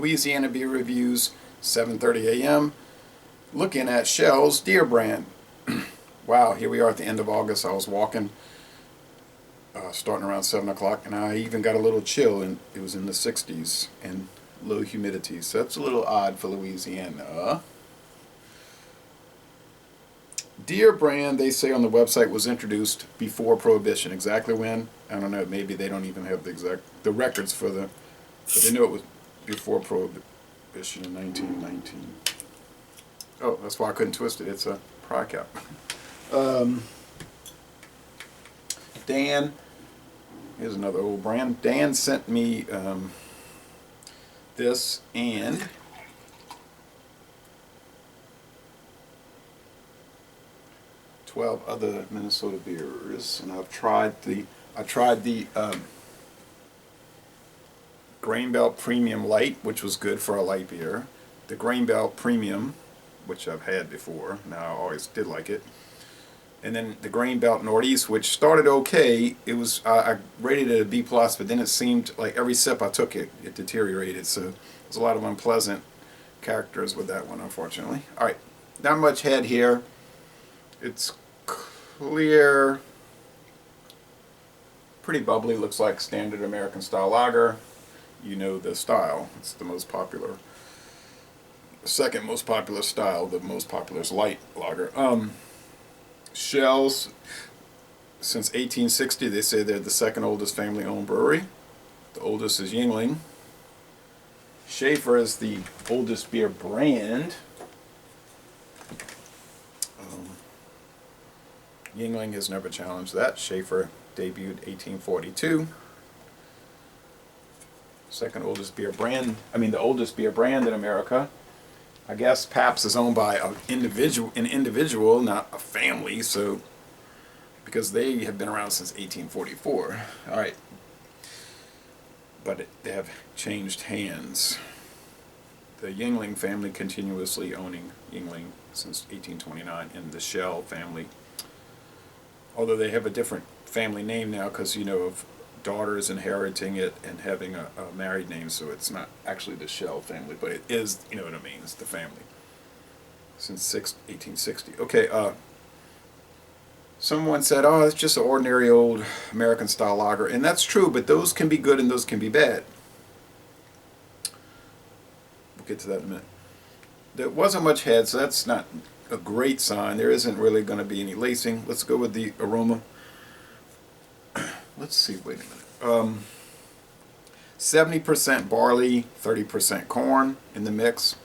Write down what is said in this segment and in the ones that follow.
Louisiana Beer Reviews, 7:30 a.m. Looking at Schell's Deer brand. Wow, here we are at the end of August. I was walking, starting around 7 o'clock, and I even got a little chill, and it was in the 60s and low humidity. So that's a little odd for Louisiana. Deer brand, they say on the website, was introduced before Prohibition. Exactly when? I don't know. Maybe they don't even have the records for the, but they know it was before Prohibition in 1919. Oh, that's why I couldn't twist it. It's a pry cap. Dan, here's another old brand. Dan sent me this and other Minnesota beers, and I've tried the Grain Belt Premium Light, which was good for a light beer. The Grain Belt Premium, which I've had before. Now I always did like it. And then the Grain Belt Northeast, which started okay. It was I rated it a B+, but then it seemed like every sip I took it deteriorated. So there's a lot of unpleasant characters with that one, unfortunately. All right, not much head here. It's clear, pretty bubbly. Looks like standard American style lager. You know the style. It's the most popular. Second most popular style. The most popular is light lager. Schell's, since 1860, they say they're the second oldest family-owned brewery. The oldest is Yuengling. Schaefer is the oldest beer brand. Yuengling has never challenged that. Schaefer debuted 1842. Second oldest beer brand. I mean, the oldest beer brand in America. I guess Pabst is owned by an individual, not a family. So, because they have been around since 1844. All right, but they have changed hands. The Yuengling family continuously owning Yuengling since 1829, and the Schell family. Although they have a different family name now because, you know, of daughters inheriting it and having a married name, so it's not actually the Schell family, but it is, you know what I mean, it's the family. Since 1860. Okay, someone said, oh, it's just an ordinary old American style lager, and that's true, but those can be good and those can be bad. We'll get to that in a minute. There wasn't much head, so that's not a great sign. There isn't really going to be any lacing. Let's go with the aroma. Let's see, wait a minute. 70% barley, 30% corn in the mix.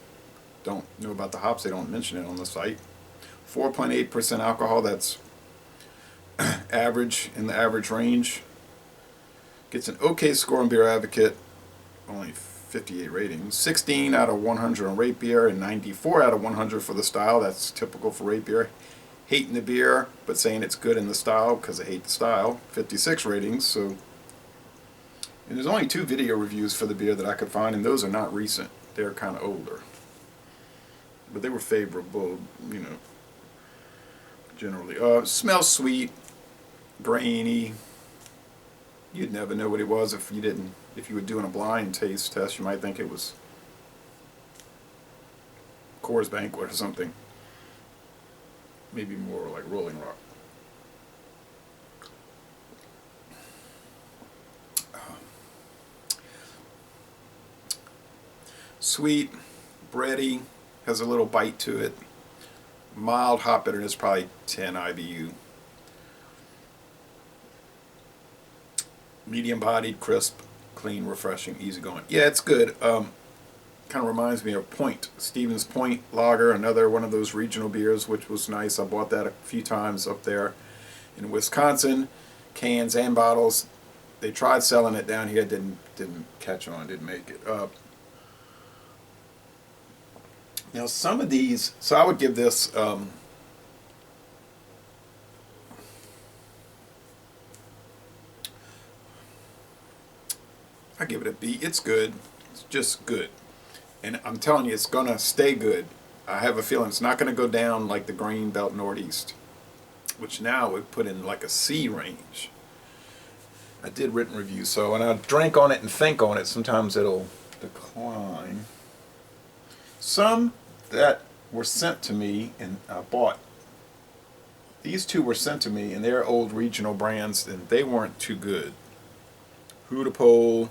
Don't know about the hops, they don't mention it on the site. 4.8% alcohol, that's average, in the average range. Gets an okay score on Beer Advocate, only 58 ratings. 16 out of 100 on Rate Beer and 94 out of 100 for the style. That's typical for Rate Beer. Hating the beer, but saying it's good in the style because I hate the style. 56 ratings. So, and there's only 2 video reviews for the beer that I could find, and those are not recent. They're kind of older, but they were favorable, you know. Generally, smells sweet, grainy. You'd never know what it was if you didn't. If you were doing a blind taste test, you might think it was Coors Banquet or something. Maybe more like Rolling Rock. Sweet, bready, has a little bite to it. Mild hop bitterness, probably 10 IBU. Medium bodied, crisp, clean, refreshing, easygoing. Yeah, it's good. Kind of reminds me of Point, Stevens Point Lager, another one of those regional beers, which was nice. I bought that a few times up there in Wisconsin, cans and bottles. They tried selling it down here, didn't catch on, didn't make it. Now some of these, so I would give this I give it a B. It's good. It's just good. And I'm telling you, it's going to stay good. I have a feeling it's not going to go down like the Grain Belt Northeast, which now would put in like a C range. I did written reviews, so when I drink on it and think on it, sometimes the decline. Some that were sent to me and I bought. These two were sent to me, and they're old regional brands, and they weren't too good. Hootapole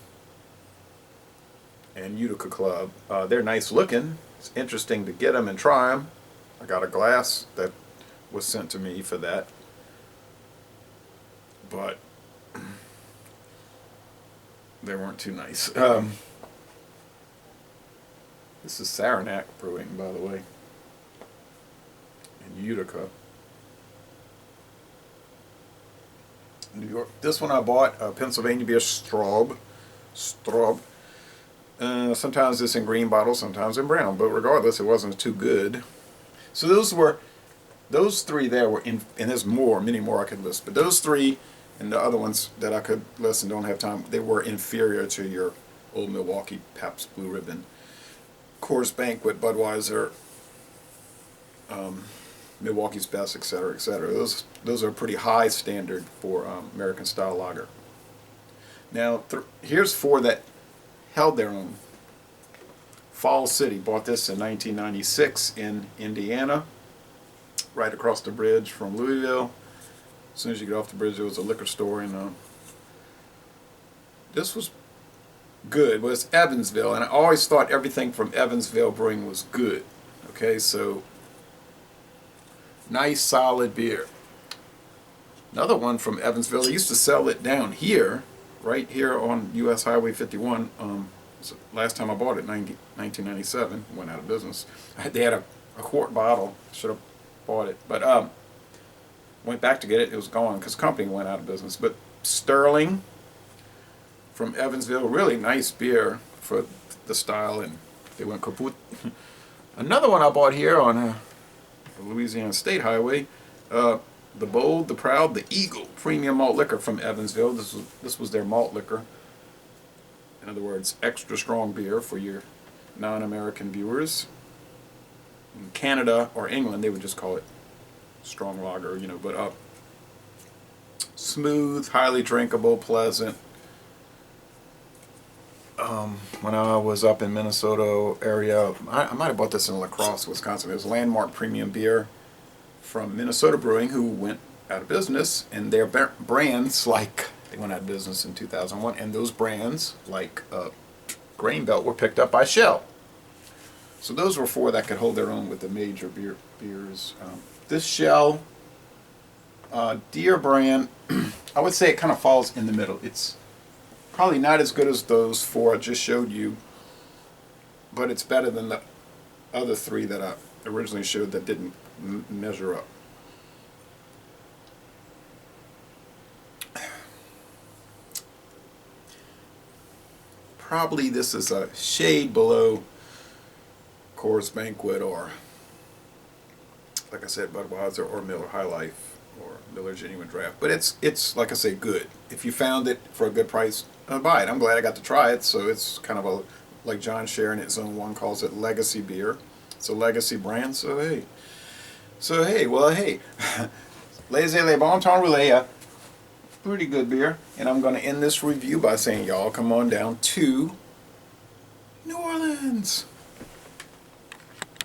and Utica Club. They're nice looking. It's interesting to get them and try them. I got a glass that was sent to me for that. But they weren't too nice. This is Saranac Brewing, by the way, in Utica, New York. This one I bought, Pennsylvania beer, Straub. Sometimes it's in green bottles, sometimes in brown, but regardless, it wasn't too good. So those three there were in, and there's more, many more I could list, but those three and the other ones that I could list and don't have time, they were inferior to your Old Milwaukee, Pabst Blue Ribbon, Coors Banquet, Budweiser, Milwaukee's Best, etc., etc. Those are pretty high standard for American style lager. Now here's four that held their own. Fall City, bought this in 1996 in Indiana, right across the bridge from Louisville. As soon as you get off the bridge, there was a liquor store, and this was good. Well, it's Evansville, and I always thought everything from Evansville Brewing was good. Okay, so nice solid beer. Another one from Evansville. They used to sell it down here, right here on U.S. Highway 51. Last time I bought it, 1997, went out of business. They had a quart bottle. Should have bought it, but went back to get it. It was gone because the company went out of business. But Sterling from Evansville, really nice beer for the style, and they went kaput. Another one I bought here on the Louisiana State Highway, the Bold, the Proud, the Eagle Premium Malt Liquor from Evansville. This was their malt liquor. In other words, extra strong beer for your non-American viewers. In Canada or England, they would just call it strong lager, you know, but smooth, highly drinkable, pleasant. When I was up in Minnesota area, I might have bought this in La Crosse, Wisconsin. It was Landmark Premium Beer from Minnesota Brewing, who went out of business, and their brands, like, they went out of business in 2001, and those brands, like Grain Belt, were picked up by Schell. So those were four that could hold their own with the major beers. This Schell Deer brand, I would say it kind of falls in the middle. It's probably not as good as those four I just showed you, but it's better than the other three that I originally showed that didn't measure up. Probably this is a shade below Coors Banquet, or, like I said, Budweiser or Miller High Life or Miller Genuine Draft. But it's like I say, good. If you found it for a good price, buy it. I'm glad I got to try it. So it's kind of a, like John Sharon at Zone 1 calls it, legacy beer. It's a legacy brand. So hey, Laissez les bon temps rouler. Pretty good beer. And I'm going to end this review by saying, y'all come on down to New Orleans.